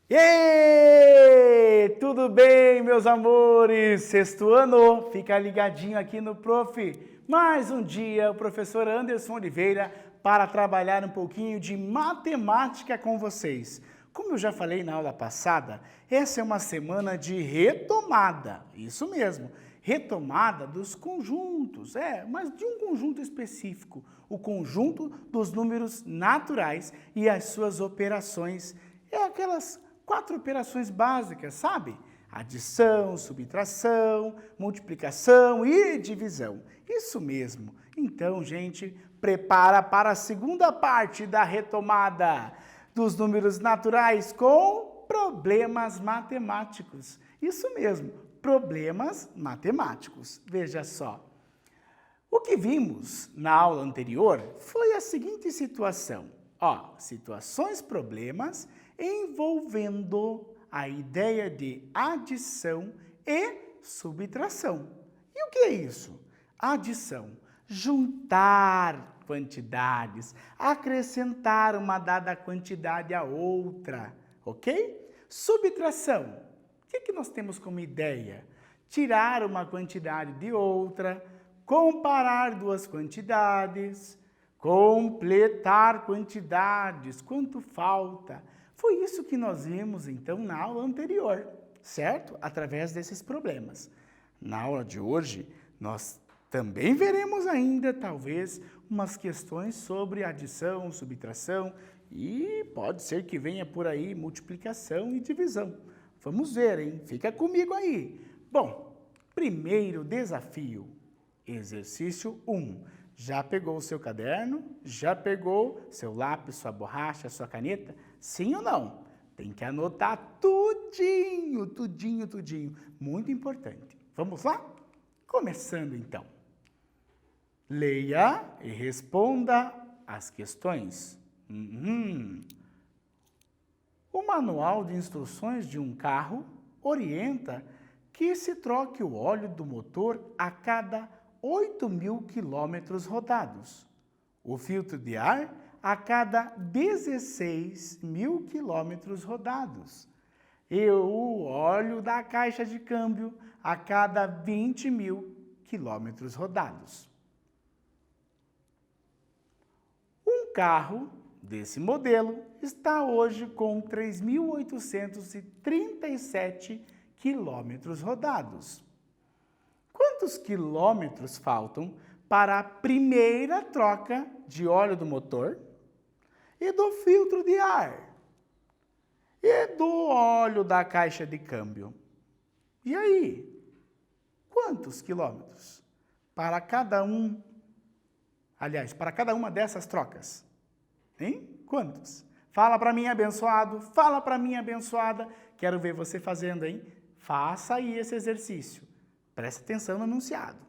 E tudo bem, meus amores? Sexto ano, fica ligadinho aqui no Prof. Mais um dia, o professor Anderson Oliveira para trabalhar um pouquinho de matemática com vocês. Como eu já falei na aula passada, essa é uma semana de retomada, isso mesmo, retomada dos conjuntos, mas de um conjunto específico, o conjunto dos números naturais e as suas operações, aquelas 4 operações básicas, sabe? Adição, subtração, multiplicação e divisão. Isso mesmo. Então, gente, prepara para a segunda parte da retomada dos números naturais com problemas matemáticos. Isso mesmo, problemas matemáticos. Veja só. O que vimos na aula anterior foi a seguinte situação. Situações, problemas envolvendo a ideia de adição e subtração. E o que é isso? Adição, juntar quantidades, acrescentar uma dada quantidade a outra, ok? Subtração, o que nós temos como ideia? Tirar uma quantidade de outra, comparar duas quantidades, completar quantidades, quanto falta. Foi isso que nós vimos, então, na aula anterior, certo? Através desses problemas. Na aula de hoje, nós também veremos ainda, talvez, umas questões sobre adição, subtração e pode ser que venha por aí multiplicação e divisão. Vamos ver, hein? Fica comigo aí. Bom, primeiro desafio, exercício 1. Já pegou o seu caderno? Já pegou seu lápis, sua borracha, sua caneta? Sim ou não? Tem que anotar tudinho, tudinho, tudinho. Muito importante. Vamos lá? Começando então. Leia e responda as questões. O manual de instruções de um carro orienta que se troque o óleo do motor a cada 8.000 quilômetros rodados. O filtro de ar a cada 16.000 quilômetros rodados. E o óleo da caixa de câmbio a cada 20.000 quilômetros rodados. Um carro desse modelo está hoje com 3.837 quilômetros rodados. Quantos quilômetros faltam para a primeira troca de óleo do motor e do filtro de ar e do óleo da caixa de câmbio? E aí? Quantos quilômetros para cada cada uma dessas trocas? Hein? Quantos? Fala para mim, abençoado, fala para mim, abençoada. Quero ver você fazendo, hein? Faça aí esse exercício. Preste atenção no enunciado.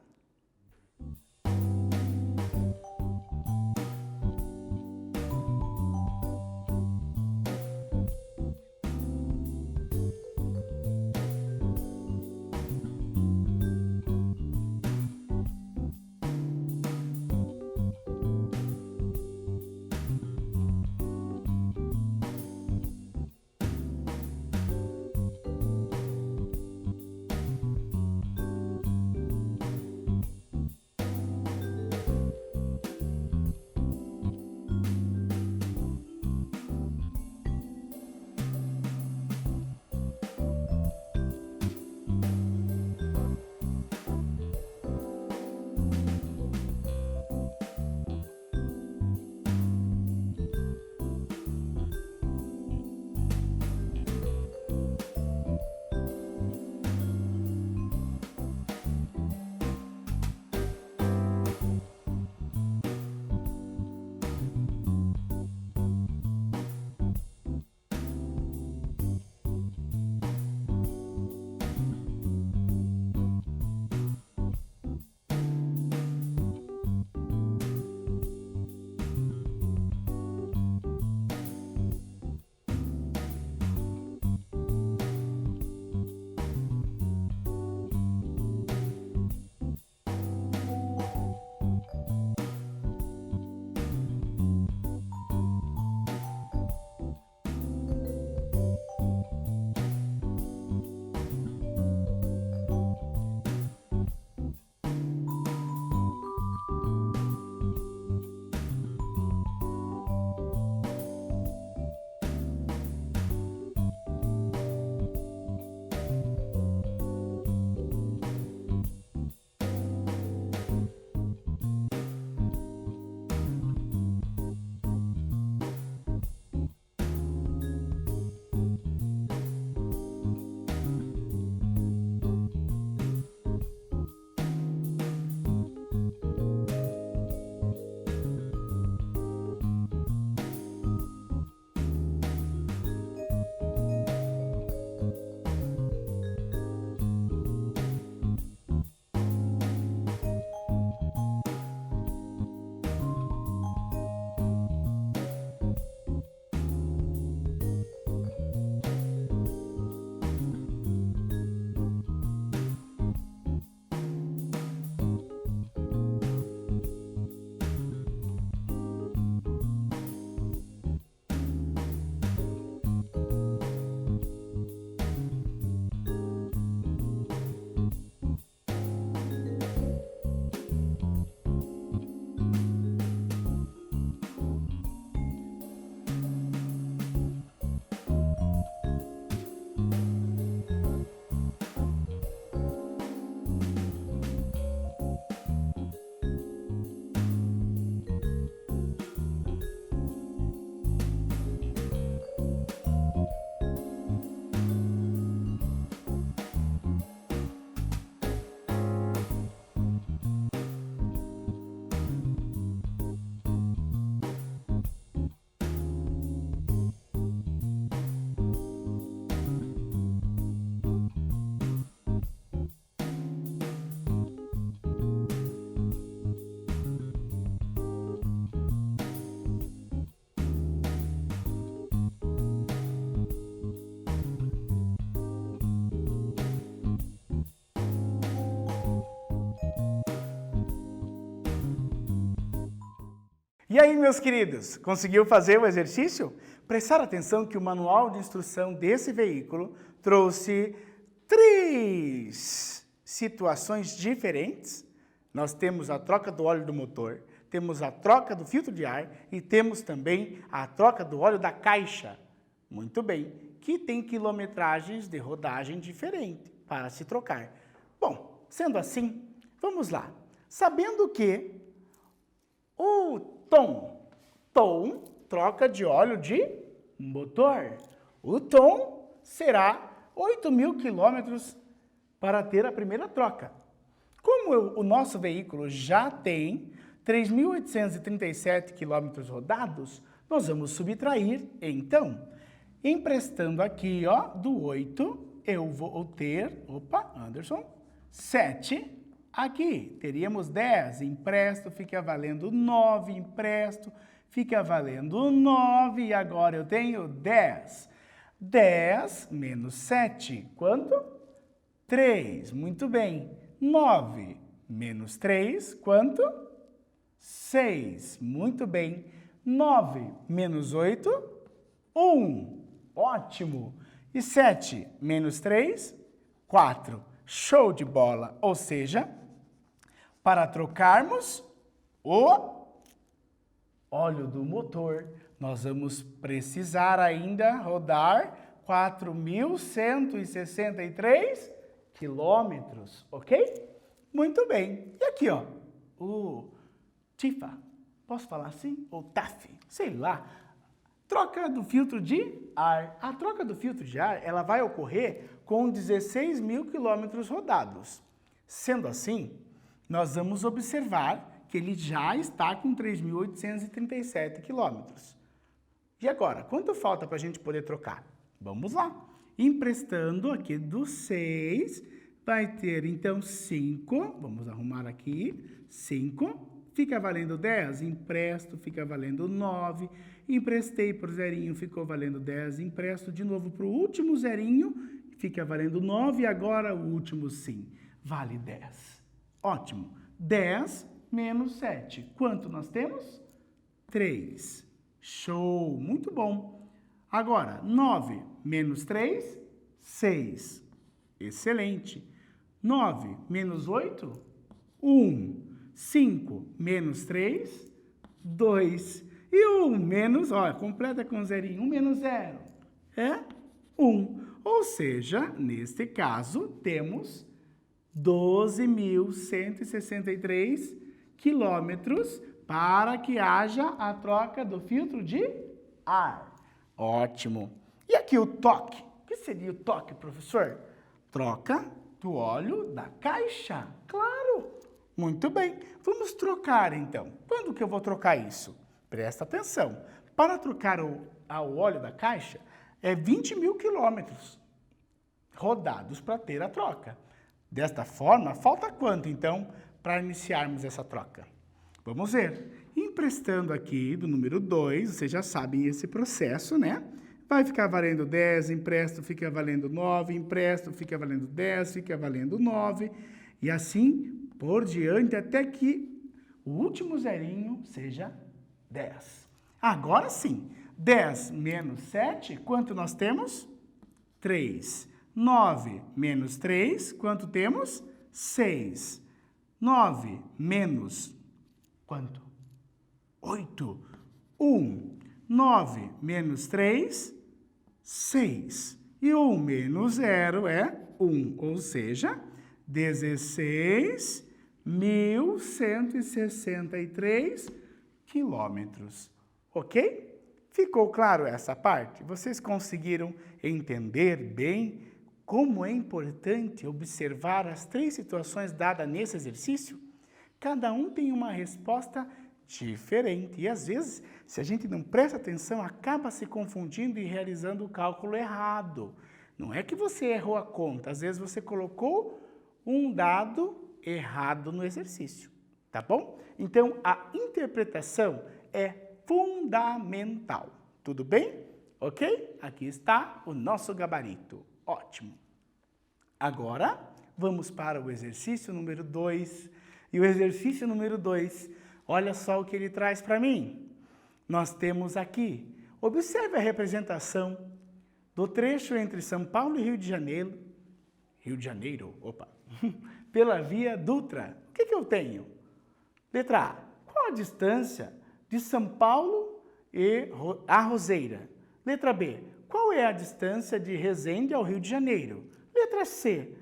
E aí, meus queridos, conseguiu fazer o exercício? Prestar atenção que o manual de instrução desse veículo trouxe 3 situações diferentes. Nós temos a troca do óleo do motor, temos a troca do filtro de ar e temos também a troca do óleo da caixa. Muito bem, que tem quilometragens de rodagem diferente para se trocar. Bom, sendo assim, vamos lá. Sabendo que o Tom troca de óleo de motor. O Tom será 8.000 quilômetros para ter a primeira troca. Como o nosso veículo já tem 3.837 quilômetros rodados, nós vamos subtrair, então, emprestando aqui, ó, do 8, eu vou ter, Anderson, 7 aqui. Teríamos 10, empresto, fica valendo 9, empresto, fica valendo 9, e agora eu tenho 10. 10 menos 7, quanto? 3, muito bem. 9 menos 3, quanto? 6, muito bem. 9 menos 8, 1, ótimo. E 7 menos 3, 4, show de bola. Ou seja, para trocarmos o óleo do motor, nós vamos precisar ainda rodar 4.163 quilômetros, ok? Muito bem. E aqui, ó, o TIFA, posso falar assim? Ou TAF, sei lá. Troca do filtro de ar. A troca do filtro de ar, ela vai ocorrer com 16.000 quilômetros rodados. Sendo assim, nós vamos observar que ele já está com 3.837 quilômetros. E agora, quanto falta para a gente poder trocar? Vamos lá. Emprestando aqui do 6, vai ter então 5, vamos arrumar aqui, 5, fica valendo 10, empresto, fica valendo 9, emprestei por zerinho, ficou valendo 10, empresto de novo para o último zerinho, fica valendo 9, e agora o último sim, vale 10. Ótimo. 10 menos 7. Quanto nós temos? 3. Show! Muito bom. Agora, 9 menos 3, 6. Excelente. 9 menos 8, 1. 5 menos 3, 2. E 1 menos, ó, completa com zerinho, 1 menos 0 é 1. Ou seja, neste caso, temos 12.163 quilômetros para que haja a troca do filtro de ar. Ótimo. E aqui o toque. O que seria o toque, professor? Troca do óleo da caixa. Claro. Muito bem. Vamos trocar, então. Quando que eu vou trocar isso? Presta atenção. Para trocar o óleo da caixa, é 20.000 quilômetros rodados para ter a troca. Desta forma, falta quanto, então, para iniciarmos essa troca? Vamos ver. Emprestando aqui do número 2, vocês já sabem esse processo, né? Vai ficar valendo 10, empresto fica valendo 9, empresto fica valendo 10, fica valendo 9, e assim por diante até que o último zerinho seja 10. Agora sim, 10 menos 7, quanto nós temos? 3. 9 menos 3, quanto temos? 6. 9 menos quanto? 8. 1. 9 menos 3, 6. E 1 menos 0 é 1, ou seja, 16.163 quilômetros. Ok? Ficou claro essa parte? Vocês conseguiram entender bem como é importante observar as 3 situações dadas nesse exercício? Cada um tem uma resposta diferente e, às vezes, se a gente não presta atenção, acaba se confundindo e realizando o cálculo errado. Não é que você errou a conta, às vezes você colocou um dado errado no exercício, tá bom? Então, a interpretação é fundamental. Tudo bem? Ok? Aqui está o nosso gabarito. Ótimo. Agora, vamos para o exercício número 2. E o exercício número 2, Olha só o que ele traz para mim. Nós temos aqui, observe a representação do trecho entre São Paulo e Rio de Janeiro, pela via Dutra. O que eu tenho? Letra A, qual a distância de São Paulo a Roseira? Letra B, qual é a distância de Resende ao Rio de Janeiro? Letra C,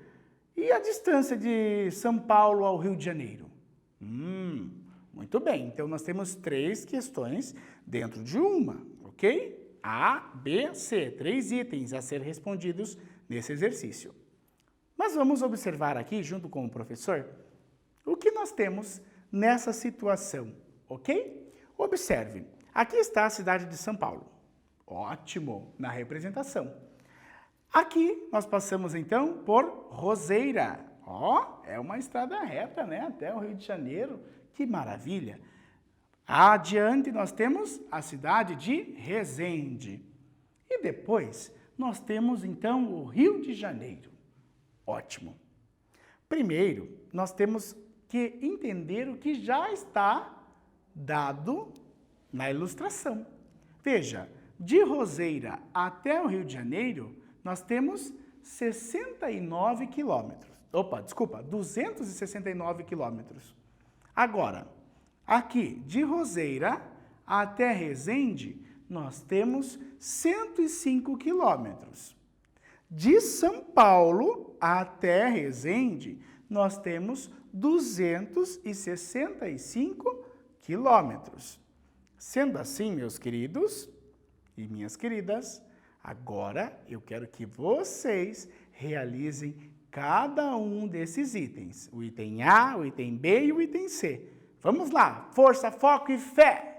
e a distância de São Paulo ao Rio de Janeiro? Muito bem, então nós temos 3 questões dentro de uma, ok? A, B, C, 3 itens a ser respondidos nesse exercício. Mas vamos observar aqui, junto com o professor, o que nós temos nessa situação, ok? Observe, aqui está a cidade de São Paulo. Ótimo, na representação. Aqui nós passamos então por Roseira. É uma estrada reta, né? Até o Rio de Janeiro. Que maravilha! Adiante nós temos a cidade de Resende. E depois nós temos então o Rio de Janeiro. Ótimo! Primeiro, nós temos que entender o que já está dado na ilustração. Veja, de Roseira até o Rio de Janeiro, nós temos 269 quilômetros. Agora, aqui de Roseira até Resende, nós temos 105 quilômetros. De São Paulo até Resende, nós temos 265 quilômetros. Sendo assim, meus queridos e minhas queridas, agora eu quero que vocês realizem cada um desses itens. O item A, o item B e o item C. Vamos lá, força, foco e fé!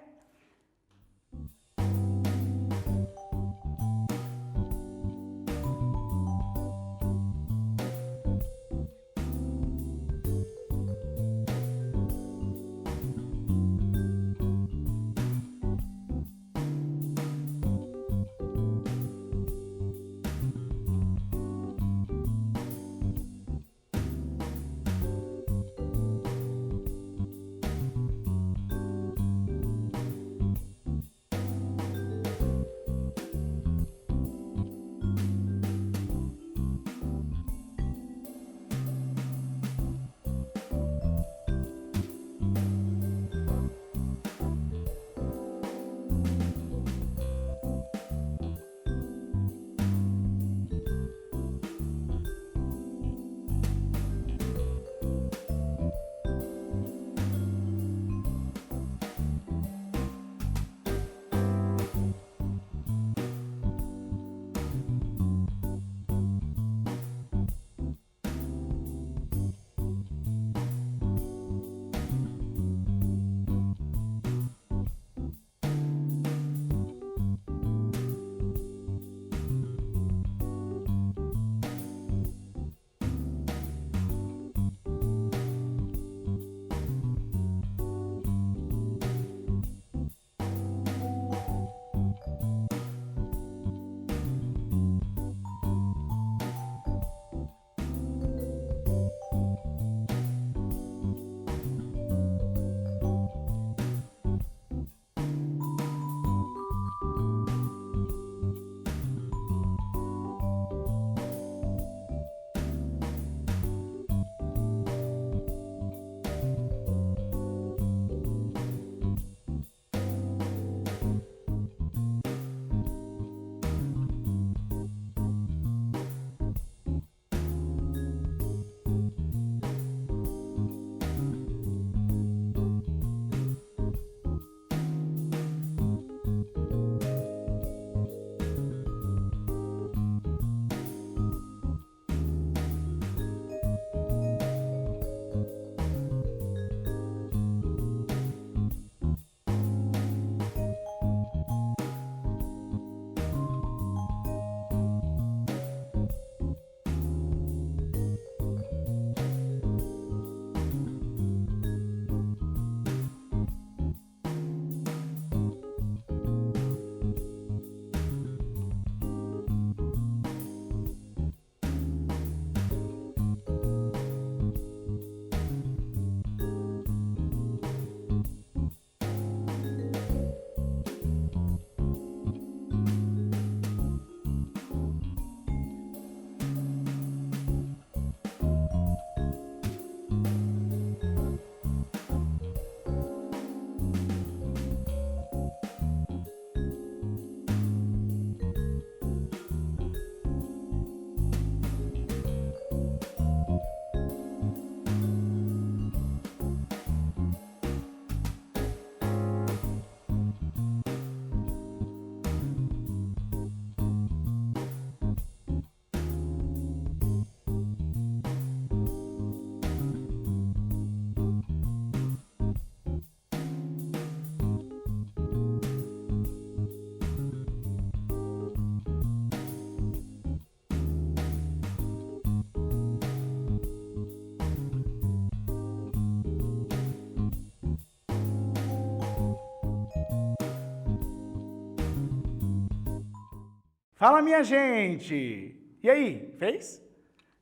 Fala, minha gente! E aí, fez?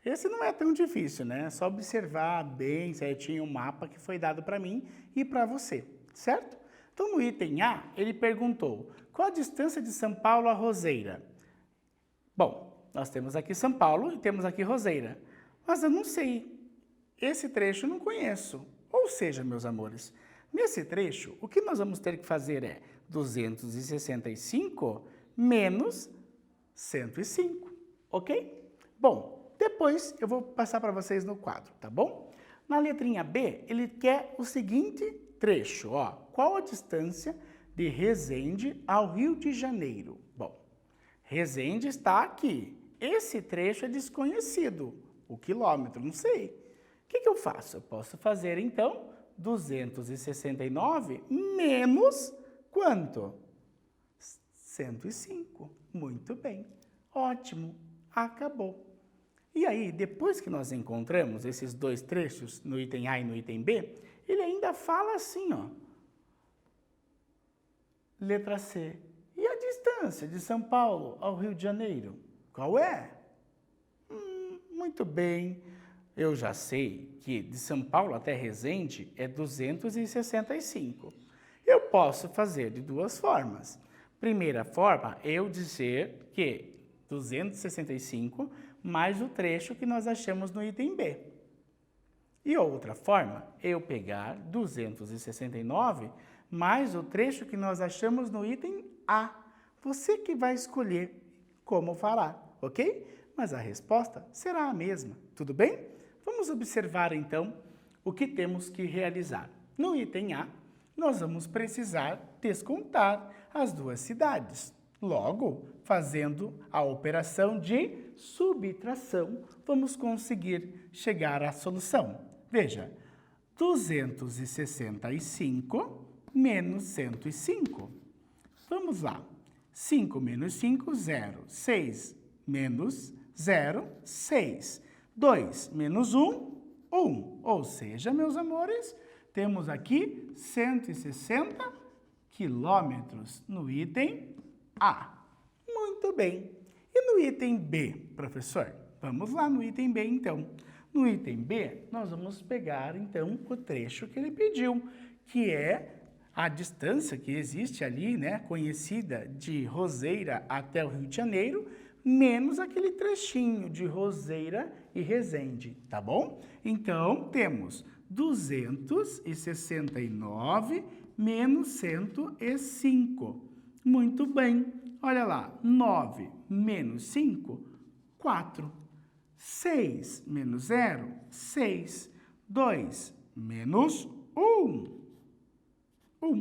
Esse não é tão difícil, né? É só observar bem certinho o mapa que foi dado para mim e para você, certo? Então, no item A, ele perguntou, qual a distância de São Paulo a Roseira? Bom, nós temos aqui São Paulo e temos aqui Roseira, mas eu não sei, esse trecho eu não conheço. Ou seja, meus amores, nesse trecho, o que nós vamos ter que fazer é 265 menos 105, ok? Bom, depois eu vou passar para vocês no quadro, tá bom? Na letrinha B, ele quer o seguinte trecho, ó. Qual a distância de Resende ao Rio de Janeiro? Bom, Resende está aqui. Esse trecho é desconhecido, o quilômetro, não sei. O que eu faço? Eu posso fazer, então, 269 menos quanto? 105. Muito bem. Ótimo. Acabou. E aí, depois que nós encontramos esses dois trechos, no item A e no item B, ele ainda fala assim, ó. Letra C. E a distância de São Paulo ao Rio de Janeiro? Qual é? Muito bem. Eu já sei que de São Paulo até Resende é 265. Eu posso fazer de duas formas. Primeira forma, eu dizer que 265 mais o trecho que nós achamos no item B. E outra forma, eu pegar 269 mais o trecho que nós achamos no item A. Você que vai escolher como fará, ok? Mas a resposta será a mesma, tudo bem? Vamos observar, então, o que temos que realizar. No item A, nós vamos precisar descontar as duas cidades. Logo, fazendo a operação de subtração, vamos conseguir chegar à solução. Veja, 265 menos 105. Vamos lá. 5 menos 5, 0. 6 menos 0, 6. 2 menos 1, 1. Ou seja, meus amores, temos aqui 160 quilômetros no item A. Muito bem. E no item B, professor? Vamos lá no item B, então. No item B, nós vamos pegar, então, o trecho que ele pediu, que é a distância que existe ali, né, conhecida de Roseira até o Rio de Janeiro, menos aquele trechinho de Roseira e Resende, tá bom? Então, temos 269 menos 105. Muito bem. Olha lá, 9 menos 5, 4. 6 menos 0, 6. 2 menos 1, 1.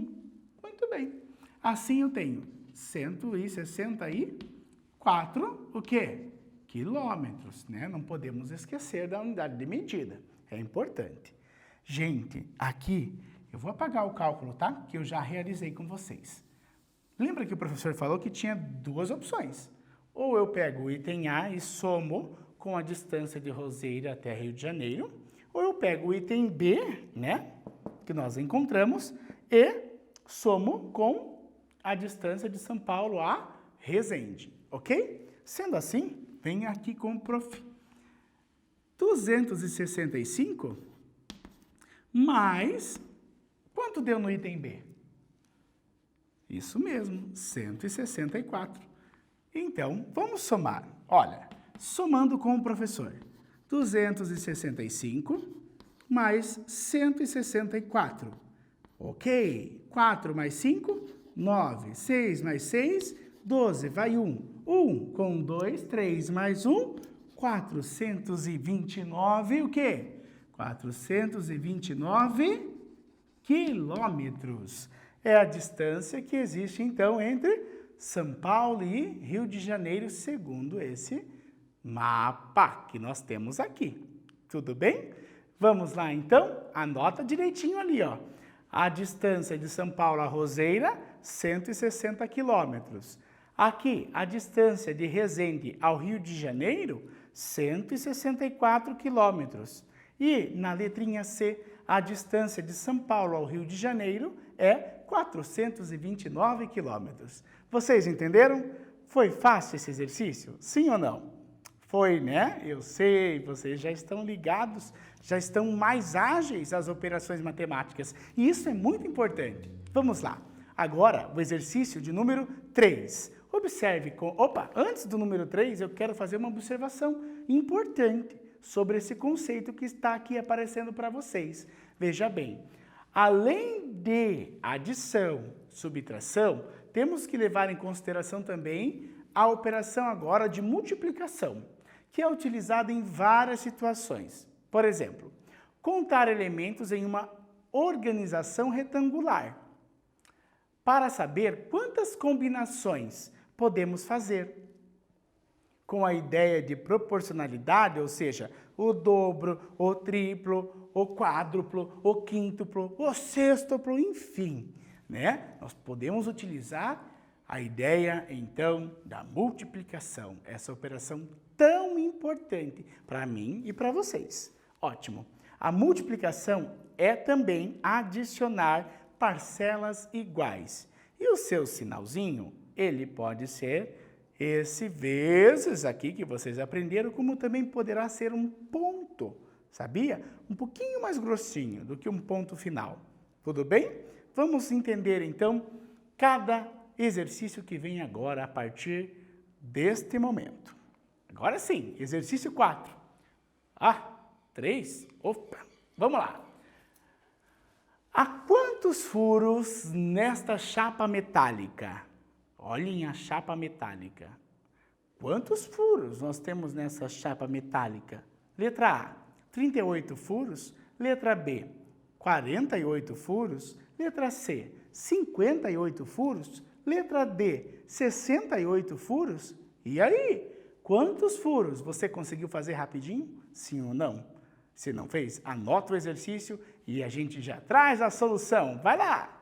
Muito bem. Assim eu tenho 164, o quê? Quilômetros, né? Não podemos esquecer da unidade de medida. É importante. Gente, aqui eu vou apagar o cálculo, tá? Que eu já realizei com vocês. Lembra que o professor falou que tinha duas opções. Ou eu pego o item A e somo com a distância de Roseira até Rio de Janeiro, ou eu pego o item B, né, que nós encontramos, e somo com a distância de São Paulo a Resende, ok? Sendo assim, vem aqui com o prof. 265 mais, quanto deu no item B? Isso mesmo, 164. Então, vamos somar. Olha, somando com o professor, 265 mais 164. Ok, 4 mais 5, 9. 6 mais 6, 12. Vai 1. 1 com 2, 3 mais 1, 429, o quê? 429 quilômetros. É a distância que existe, então, entre São Paulo e Rio de Janeiro, segundo esse mapa que nós temos aqui. Tudo bem? Vamos lá, então? Anota direitinho ali, ó. A distância de São Paulo a Roseira, 160 quilômetros. Aqui, a distância de Resende ao Rio de Janeiro, 164 quilômetros. E, na letrinha C, a distância de São Paulo ao Rio de Janeiro é 429 quilômetros. Vocês entenderam? Foi fácil esse exercício? Sim ou não? Foi, né? Eu sei, vocês já estão ligados, já estão mais ágeis às operações matemáticas. E isso é muito importante. Vamos lá. Agora, o exercício de número 3. Observe com... Opa, antes do número 3, eu quero fazer uma observação importante sobre esse conceito que está aqui aparecendo para vocês. Veja bem, além de adição, subtração, temos que levar em consideração também a operação agora de multiplicação, que é utilizada em várias situações. Por exemplo, contar elementos em uma organização retangular, para saber quantas combinações podemos fazer. Com a ideia de proporcionalidade, ou seja, o dobro, o triplo, o quádruplo, o quíntuplo, o sextuplo, enfim, né? Nós podemos utilizar a ideia, então, da multiplicação, essa operação tão importante para mim e para vocês. Ótimo. A multiplicação é também adicionar parcelas iguais. E o seu sinalzinho, ele pode ser esse vezes aqui que vocês aprenderam, como também poderá ser um ponto, sabia? Um pouquinho mais grossinho do que um ponto final. Tudo bem? Vamos entender, então, cada exercício que vem agora a partir deste momento. Agora sim, exercício 4. 3. Opa, vamos lá. Há quantos furos nesta chapa metálica? Olhem a chapa metálica. Quantos furos nós temos nessa chapa metálica? Letra A, 38 furos. Letra B, 48 furos. Letra C, 58 furos. Letra D, 68 furos. E aí? Quantos furos você conseguiu fazer rapidinho? Sim ou não? Se não fez, anota o exercício e a gente já traz a solução. Vai lá!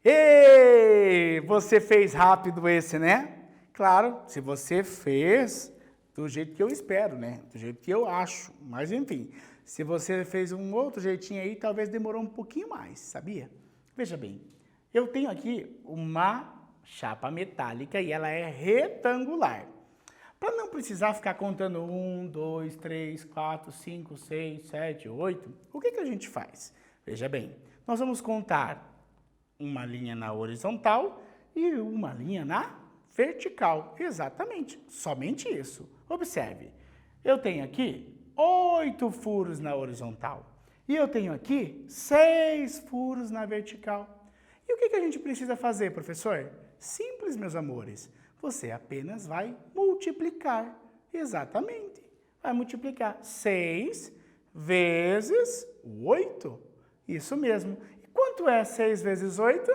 Ei, você fez rápido esse, né? Claro, se você fez do jeito que eu espero, né? Do jeito que eu acho. Mas enfim, se você fez um outro jeitinho aí, talvez demorou um pouquinho mais, sabia? Veja bem, eu tenho aqui uma chapa metálica e ela é retangular. Para não precisar ficar contando 1, 2, 3, 4, 5, 6, 7, 8, o que a gente faz? Veja bem, nós vamos contar uma linha na horizontal e uma linha na vertical. Exatamente, somente isso. Observe, eu tenho aqui 8 furos na horizontal e eu tenho aqui 6 furos na vertical. E o que a gente precisa fazer, professor? Simples, meus amores. Você apenas vai multiplicar. Exatamente. Vai multiplicar 6 vezes 8. Isso mesmo. E quanto é 6 vezes 8?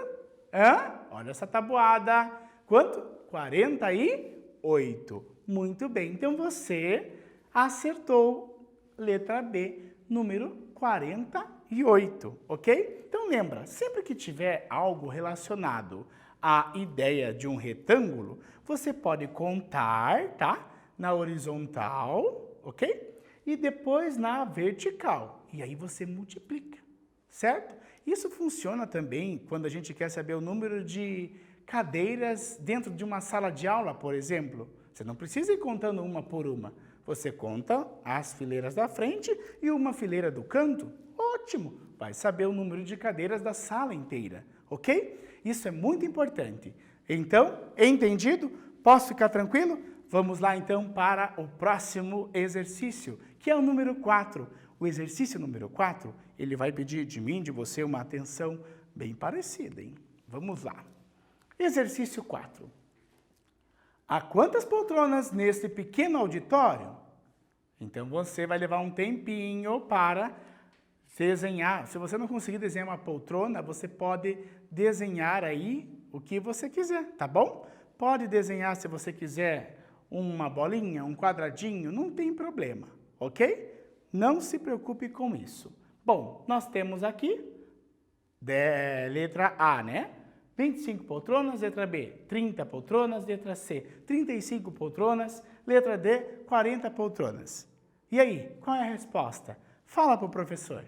Olha essa tabuada. Quanto? 48. Muito bem. Então você acertou. Letra B, número 48, ok? Então lembra, sempre que tiver algo relacionado à ideia de um retângulo, você pode contar, tá? Na horizontal, ok? E depois na vertical. E aí você multiplica, certo? Isso funciona também quando a gente quer saber o número de cadeiras dentro de uma sala de aula, por exemplo. Você não precisa ir contando uma por uma. Você conta as fileiras da frente e uma fileira do canto. Ótimo! Vai saber o número de cadeiras da sala inteira, ok? Isso é muito importante. Então, entendido? Posso ficar tranquilo? Vamos lá então para o próximo exercício, que é o número 4. O exercício número 4, ele vai pedir de mim, de você, uma atenção bem parecida, hein? Vamos lá. Exercício 4. Há quantas poltronas neste pequeno auditório? Então você vai levar um tempinho para desenhar. Se você não conseguir desenhar uma poltrona, você pode desenhar aí o que você quiser, tá bom? Pode desenhar, se você quiser, uma bolinha, um quadradinho, não tem problema, ok? Não se preocupe com isso. Bom, nós temos aqui, letra A, né? 25 poltronas, letra B, 30 poltronas, letra C, 35 poltronas, letra D, 40 poltronas. E aí, qual é a resposta? Fala para o professor.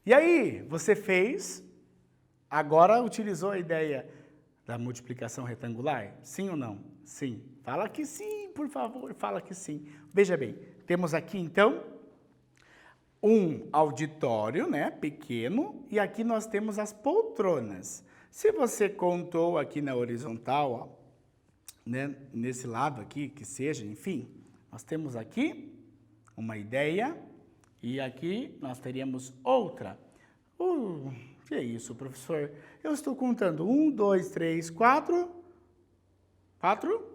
E aí, você fez, agora utilizou a ideia da multiplicação retangular? Sim ou não? Sim. Fala que sim, por favor, fala que sim. Veja bem, temos aqui então um auditório, né, pequeno, e aqui nós temos as poltronas. Se você contou aqui na horizontal, ó, né, nesse lado aqui, que seja, enfim, nós temos aqui uma ideia e aqui nós teríamos outra. Que é isso, professor? Eu estou contando 1, 2, 3, 4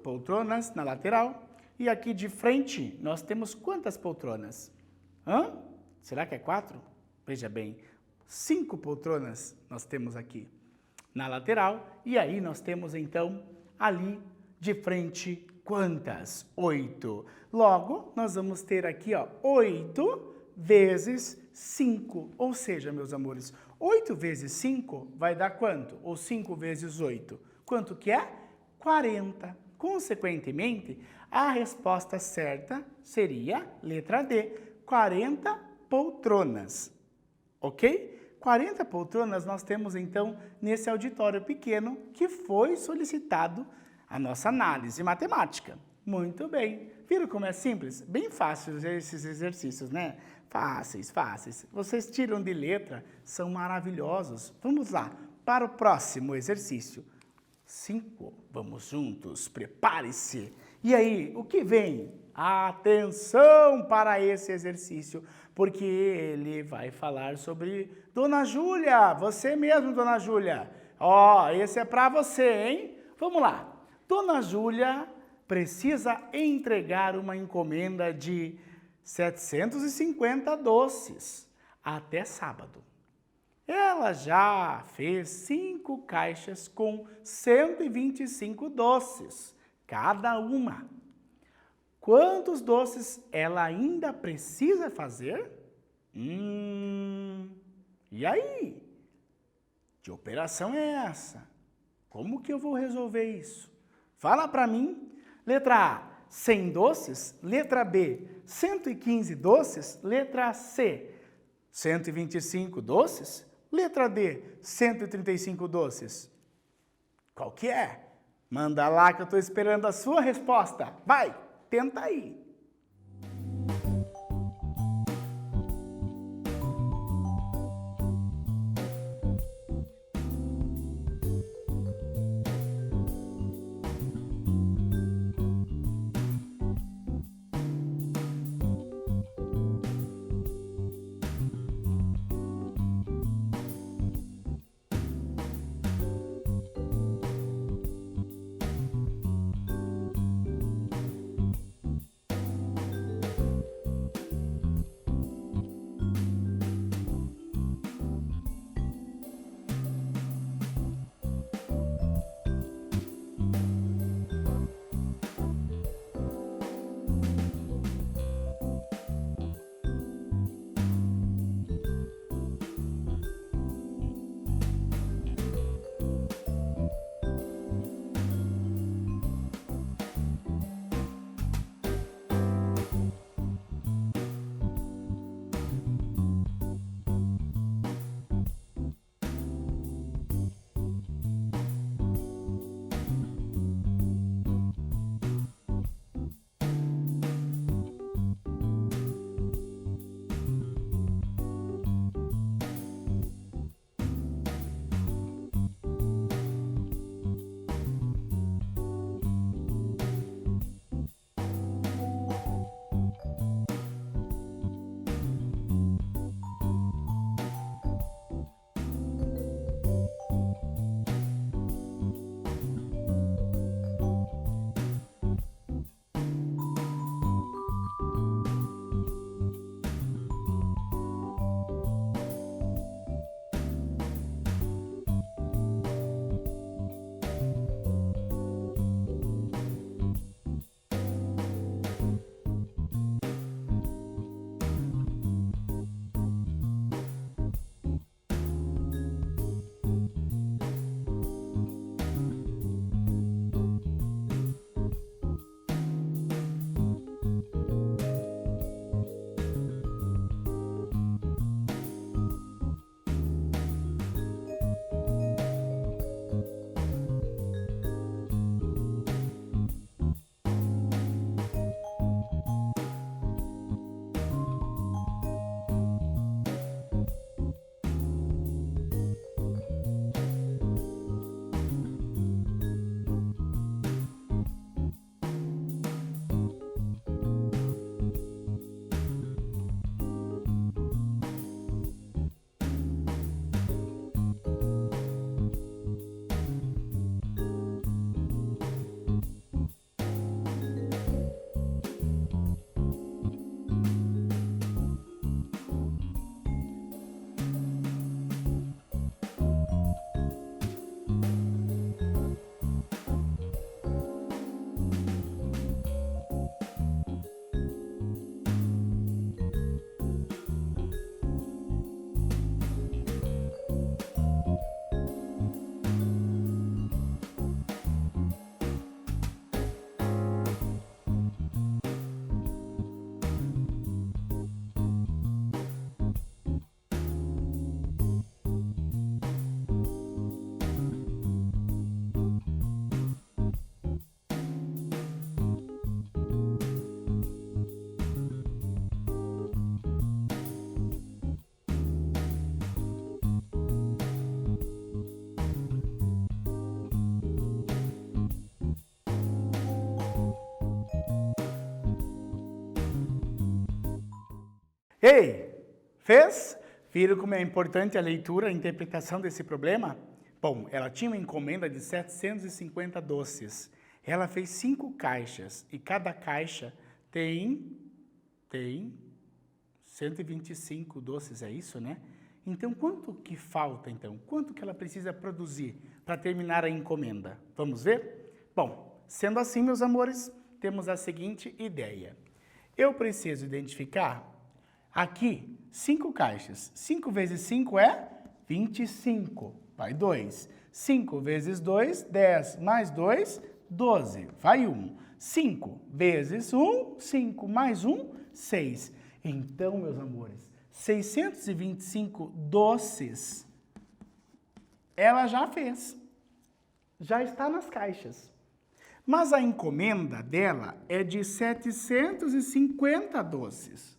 poltronas na lateral. E aqui de frente nós temos quantas poltronas? Será que é 4? Veja bem, 5 poltronas nós temos aqui na lateral. E aí nós temos então ali de frente quantas? 8. Logo, nós vamos ter aqui, ó, 8 vezes 5. Ou seja, meus amores, 8 vezes 5 vai dar quanto? Ou 5 vezes 8? Quanto que é? 40. Consequentemente, a resposta certa seria letra D, 40 poltronas. Ok? 40 poltronas nós temos, então, nesse auditório pequeno que foi solicitado a nossa análise matemática. Muito bem. Viram como é simples? Bem fácil esses exercícios, né? Fáceis, fáceis. Vocês tiram de letra, são maravilhosos. Vamos lá, para o próximo exercício. 5. Vamos juntos, prepare-se. E aí, o que vem? Atenção para esse exercício, porque ele vai falar sobre Dona Júlia. Você mesmo, Dona Júlia. Ó, esse é para você, hein? Vamos lá. Dona Júlia precisa entregar uma encomenda de 750 doces até sábado. Ela já fez 5 caixas com 125 doces, cada uma. Quantos doces ela ainda precisa fazer? E aí? Que operação é essa? Como que eu vou resolver isso? Fala para mim. Letra A, 100 doces. Letra B, 115 doces. Letra C, 125 doces. Letra D, 135 doces. Qual que é? Manda lá que eu estou esperando a sua resposta. Vai, tenta aí. Ei, fez? Viram como é importante a leitura, a interpretação desse problema? Bom, ela tinha uma encomenda de 750 doces. Ela fez 5 caixas e cada caixa tem 125 doces, é isso, né? Então, quanto que falta, então? Quanto que ela precisa produzir para terminar a encomenda? Vamos ver? Bom, sendo assim, meus amores, temos a seguinte ideia. Eu preciso identificar aqui 5 caixas. 5 vezes 5 é 25. Vai 2. 5 vezes 2, 10. Mais 2, 12. Vai 1. 5 vezes 1, 5 mais 1, 6. Então, meus amores, 625 doces ela já fez. Já está nas caixas. Mas a encomenda dela é de 750 doces.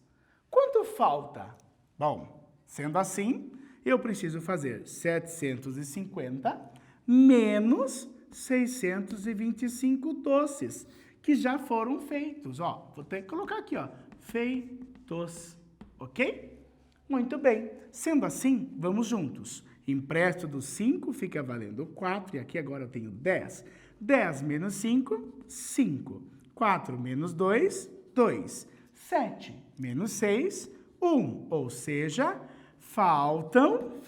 Quanto falta? Bom, sendo assim, eu preciso fazer 750 menos 625 doces, que já foram feitos. Ó, vou ter que colocar aqui, ó, feitos, ok? Muito bem. Sendo assim, vamos juntos. Empresto do 5 fica valendo 4, e aqui agora eu tenho 10. 10 menos 5, 5. 4 menos 2, 2. 7 menos 6, 1. Ou seja, faltam,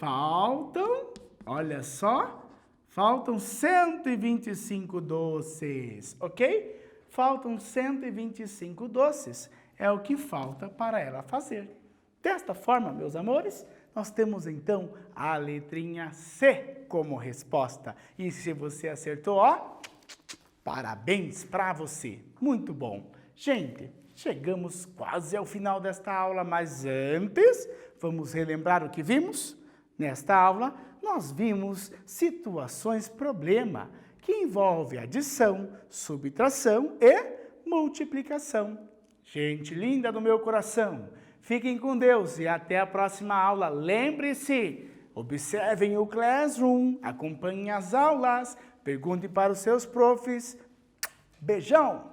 olha só, faltam 125 doces, ok? Faltam 125 doces, é o que falta para ela fazer. Desta forma, meus amores, nós temos então a letrinha C como resposta. E se você acertou, ó, parabéns para você. Muito bom. Gente, chegamos quase ao final desta aula, mas antes, vamos relembrar o que vimos? Nesta aula, nós vimos situações problema, que envolve adição, subtração e multiplicação. Gente linda do meu coração, fiquem com Deus e até a próxima aula. Lembre-se, observem o Classroom, acompanhem as aulas, perguntem para os seus profs. Beijão!